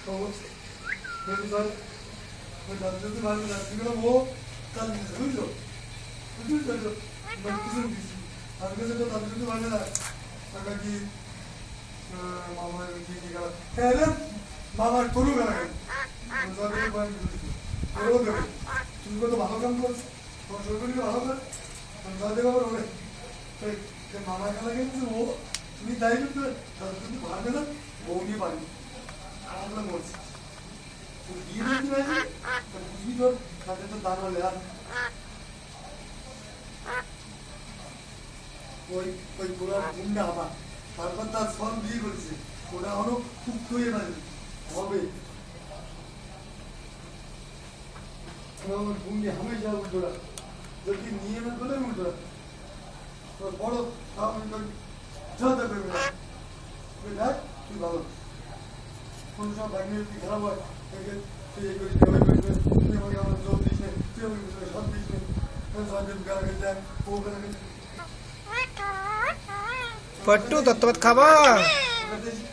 그래서 남자도 많이 나중에 뭐 다른 게 그죠? 그죠? 무슨 안 그래서 남자도 많이 나 아까기 마마 얘기가 해는 마마 돌아가는 그래서 많이 그러고 그러고 중국도 마마간 거 저거를 마마간 남자가 그러네 그 마마 가게 무슨 뭐 우리 다이도 남자도 많으면 몸이 많이 아무나 못 이런 가게도 나눠야 कोई पूरा घूमने आवा परबता सॉन भी করছে ওরা হলো খুব কইয়ে না হবে আমরা ঘুমনে हमेशा উঠরা যদি নিয়ম করে উঠরা তো বড় কাম করে যত করবে না তুই ভালো কোন সব ভাগ্নে কি খারাপ হয় তুই এই করিস তুই আমাকে আমার জব দিস না তুই আমাকে সব দিস না সব দিন গাড়ি দেয় ও করে पट्टू तत्वत खावा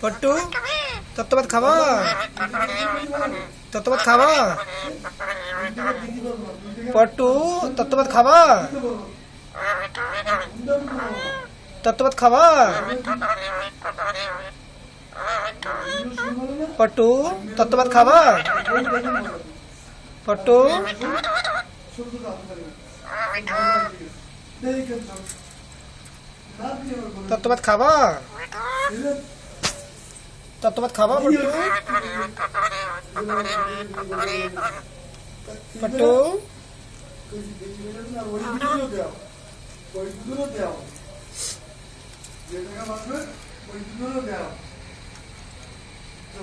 पट्टू तत्वत खावा तत्वत खावा पट्टू तत्वत खावा तत्वत खावा पट्टू तत्वत खावा पट्टू तत्वत खावा तत्वत खावा पट्टू पट्टू